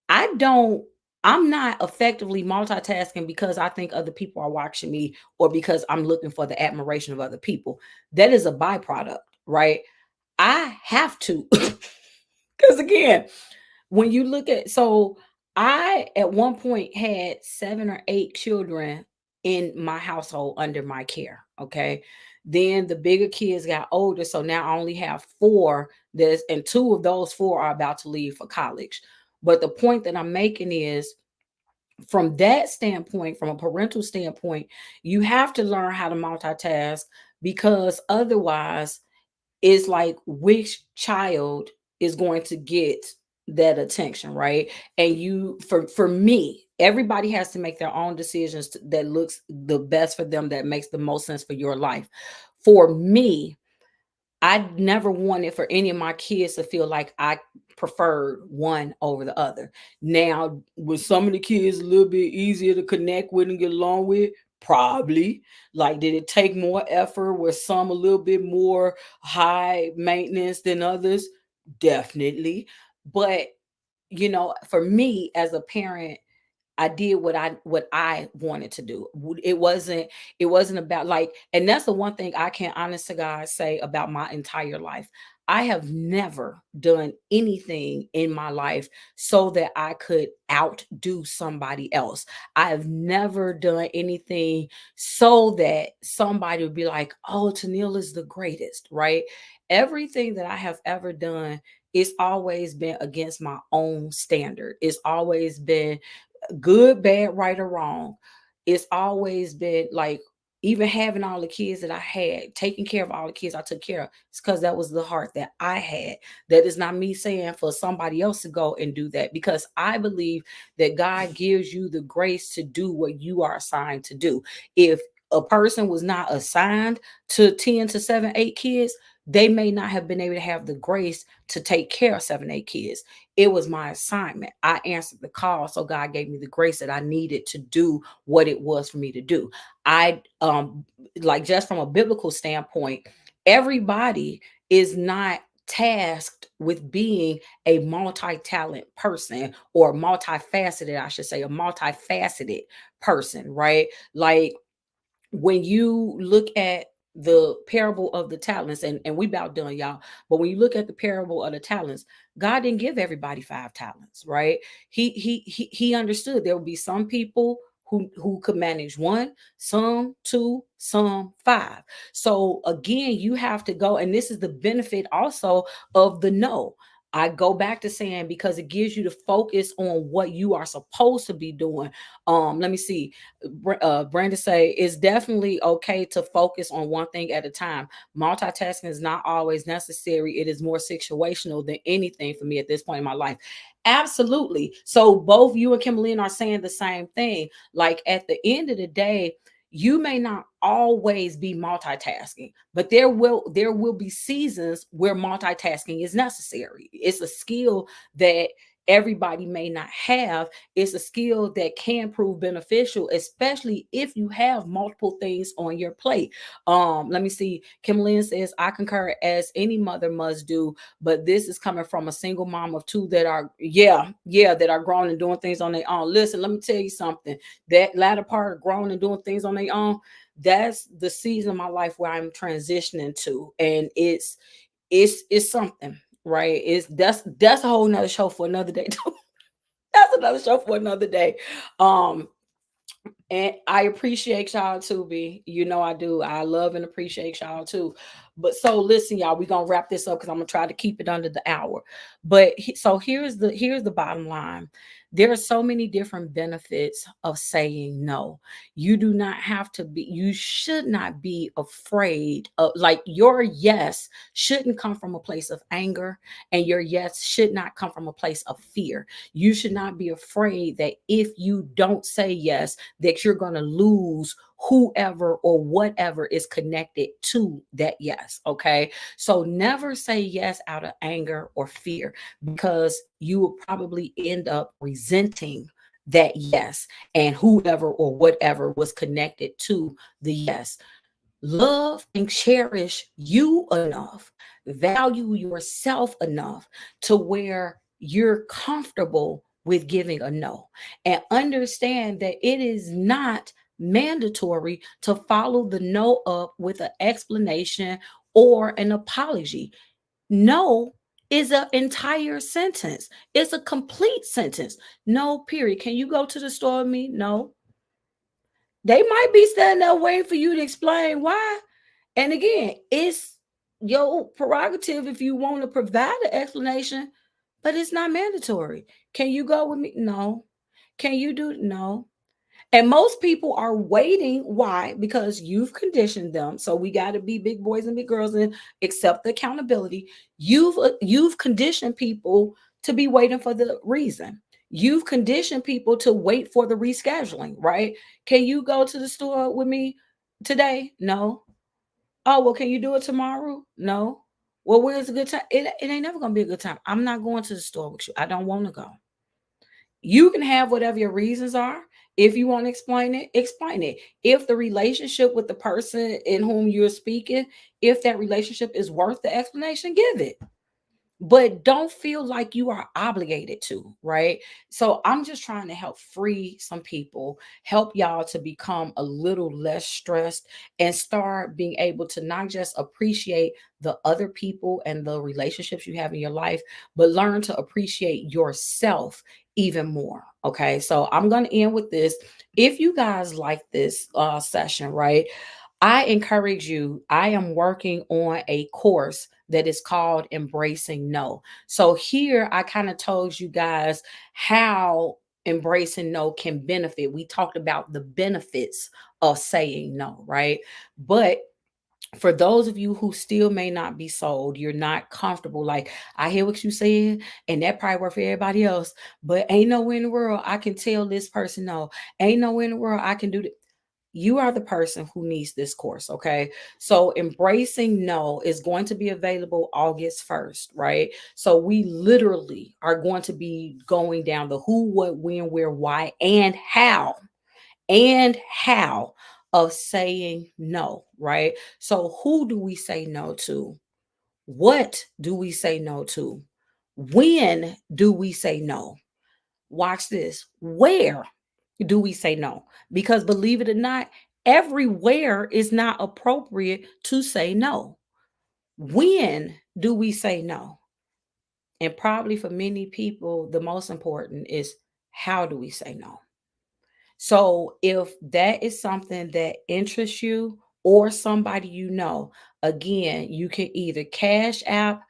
I don't, I'm not effectively multitasking because I think other people are watching me or because I'm looking for the admiration of other people. That is a byproduct, right? I have to. Because again, when you look at, so I at one point had 7 or 8 children in my household under my care. Okay. Then the bigger kids got older. So now I only have 4. And 2 of those 4 are about to leave for college. But the point that I'm making is, from that standpoint, from a parental standpoint, you have to learn how to multitask, because otherwise it's like which child is going to get that attention, right? And you, for me, everybody has to make their own decisions that looks the best for them, that makes the most sense for your life. For me, I never wanted for any of my kids to feel like I preferred one over the other. Now, was some of the kids a little bit easier to connect with and get along with? Probably. Like, did it take more effort? Was some a little bit more high maintenance than others? Definitely. But, for me as a parent, I did what I wanted to do. It wasn't about, like, and that's the one thing I can honest to God say about my entire life. I have never done anything in my life so that I could outdo somebody else. I have never done anything so that somebody would be like, "Oh, Toneal is the greatest," right? Everything that I have ever done, it's always been against my own standard. It's always been good, bad, right, or wrong. It's always been like, even having all the kids that I had, taking care of all the kids I took care of, it's because that was the heart that I had. That is not me saying for somebody else to go and do that, because I believe that God gives you the grace to do what you are assigned to do. If a person was not assigned to 10 to 7, 8 kids, they may not have been able to have the grace to take care of 7, 8 kids. It was my assignment. I answered the call, so God gave me the grace that I needed to do what it was for me to do. I like, just from a biblical standpoint, everybody is not tasked with being a multi-talent person, or multifaceted, I should say, a multifaceted person, right? Like, when you look at the parable of the talents, and we about done, y'all, but when you look at the parable of the talents, God didn't give everybody 5 talents, right? He understood there would be some people who could manage one, some two, some five. So again, you have to go, and this is the benefit also of the no. I go back to saying, because it gives you to focus on what you are supposed to be doing. Let me see. Brandon say it's definitely okay to focus on one thing at a time. Multitasking is not always necessary. It is more situational than anything for me at this point in my life. Absolutely. So both you and Kimberly are saying the same thing. Like, at the end of the day, you may not always be multitasking, but there will be seasons where multitasking is necessary. It's a skill that everybody may not have. It's a skill that can prove beneficial, especially if you have multiple things on your plate. Let me see. Kim Lynn says, I concur, as any mother must do, but this is coming from a single mom of two that are, yeah, that are grown and doing things on their own. Listen, let me tell you something. That latter part of grown and doing things on their own, that's the season of my life where I'm transitioning to. And it's something, right? That's a whole nother show for another day. That's another show for another day. Um, and I appreciate y'all too, B. You know I do. I love and appreciate y'all too. But so listen, y'all, we're gonna wrap this up because I'm gonna try to keep it under the hour. But so here's the bottom line. There are so many different benefits of saying no. You should not be afraid of, like, your yes shouldn't come from a place of anger, and your yes should not come from a place of fear. You should not be afraid that if you don't say yes, that you're going to lose whoever or whatever is connected to that yes. Okay. So never say yes out of anger or fear, because you will probably end up resenting that yes and whoever or whatever was connected to the yes. Love and cherish you enough, value yourself enough to where you're comfortable with giving a no, and understand that it is not mandatory to follow the no up with an explanation or an apology. No is an entire sentence. It's a complete sentence. No, period. Can you go to the store with me? No. They might be standing there waiting for you to explain why. And again, it's your prerogative if you want to provide an explanation, but it's not mandatory. Can you go with me? No. Can you do? No. And most people are waiting. Why? Because you've conditioned them. So we got to be big boys and big girls and accept the accountability. You've conditioned people to be waiting for the reason. You've conditioned people to wait for the rescheduling, right? Can you go to the store with me today? No. Oh, well, can you do it tomorrow? No. Well, where's a good time? It ain't never gonna be a good time. I'm not going to the store with you. I don't want to go. You can have whatever your reasons are. If you want to explain it, explain it. If the relationship with the person in whom you're speaking, if that relationship is worth the explanation, give it, but don't feel like you are obligated to, right? So I'm just trying to help free some people, help y'all to become a little less stressed and start being able to not just appreciate the other people and the relationships you have in your life, but learn to appreciate yourself even more. Okay, so I'm going to end with this. If you guys like this session, right, I encourage you. I am working on a course that is called Embracing No. So here I kind of told you guys how embracing no can benefit. We talked about the benefits of saying no, right? But for those of you who still may not be sold, you're not comfortable. Like, I hear what you said, and that probably work for everybody else. But ain't nowhere in the world I can tell this person no. Ain't nowhere in the world I can do that. You are the person who needs this course, okay? So embracing no is going to be available August 1st, right? So we literally are going to be going down the who, what, when, where, why, and how of saying no, right? So who do we say no to? What do we say no to? When do we say no? Watch this. Where do we say no? Because believe it or not, everywhere is not appropriate to say no. When do we say no? And probably for many people, the most important is how do we say no? So if that is something that interests you or somebody you know, again, you can either Cash App,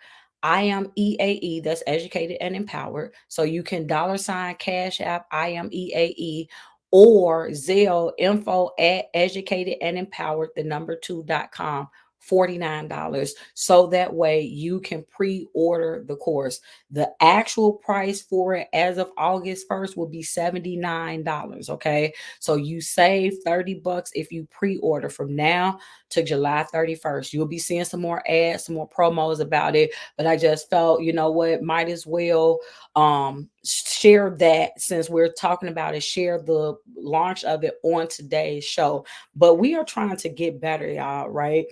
I am EAE, that's educated and empowered. So you can $ Cash App, I am EAE, or Zelle info at educated and empowered, the number 2.com. $49, so that way you can pre-order the course. The actual price for it as of August 1st will be $79. Okay. So you save $30 if you pre-order from now to July 31st. You'll be seeing some more ads, some more promos about it. But I just felt, you know what, might as well share that since we're talking about it, share the launch of it on today's show. But we are trying to get better, y'all, right?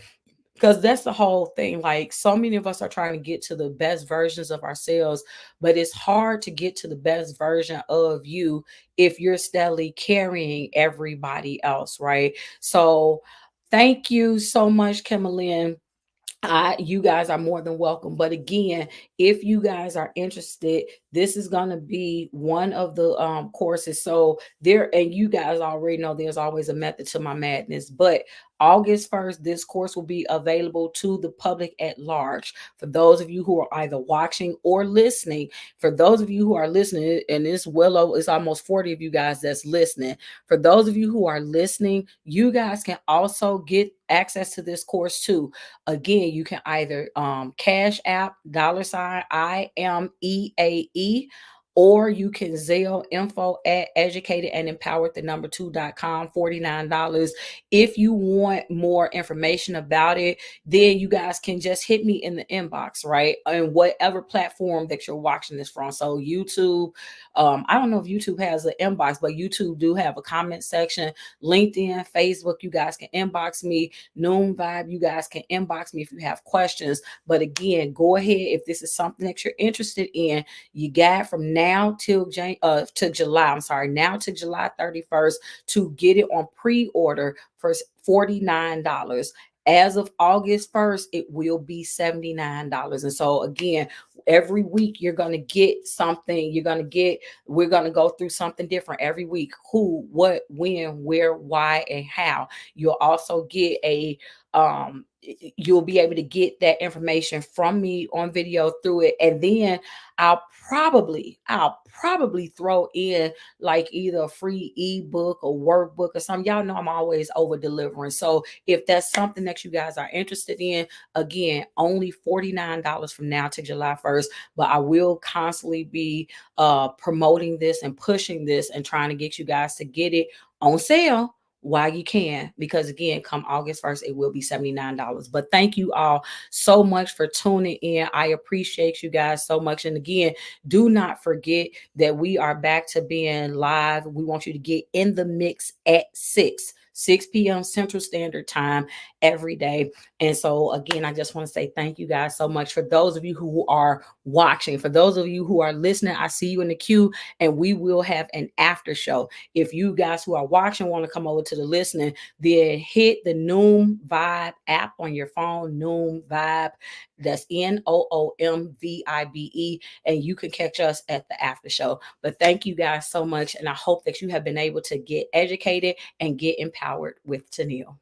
Because that's the whole thing. Like, so many of us are trying to get to the best versions of ourselves, but it's hard to get to the best version of you if you're steadily carrying everybody else, right? So thank you so much, Kimberly. You guys are more than welcome. But again, if you guys are interested, this is going to be one of the courses. So there, and you guys already know there's always a method to my madness. But August 1st, this course will be available to the public at large. For those of you who are either watching or listening, for those of you who are listening, and it's well over, it's almost 40 of you guys that's listening. For those of you who are listening, you guys can also get access to this course too. Again, you can either Cash App $ I am EAE, or you can Zelle info at educated and empowered, the number 2.com, $49. If you want more information about it, then you guys can just hit me in the inbox, right? And whatever platform that you're watching this from. So YouTube, I don't know if YouTube has an inbox, but YouTube do have a comment section. LinkedIn, Facebook, you guys can inbox me. Noon Vibe, you guys can inbox me if you have questions. But again, go ahead if this is something that you're interested in. You got from now till to July. I'm sorry, now to July 31st to get it on pre-order for $49. As of August 1st, it will be $79. And so again, every week you're going to get something. We're going to go through something different every week. Who, what, when, where, why, and how. You'll also get a You'll be able to get that information from me on video through it. And then I'll probably throw in like either a free ebook or workbook or something. Y'all know I'm always over delivering. So if that's something that you guys are interested in, again, only $49 from now to July 1st. But I will constantly be promoting this and pushing this and trying to get you guys to get it on sale while you can, because again, come August 1st, it will be $79. But thank you all so much for tuning in. I appreciate you guys so much. And again, do not forget that we are back to being live. We want you to get in the mix at 6 p.m. Central Standard Time every day. And so, again, I just want to say thank you guys so much. For those of you who are watching, for those of you who are listening, I see you in the queue, and we will have an after show. If you guys who are watching want to come over to the listening, then hit the Noom Vibe app on your phone, Noom Vibe. That's NOOMVIBE, and you can catch us at the after show. But thank you guys so much, and I hope that you have been able to get educated and get empowered with Toneal.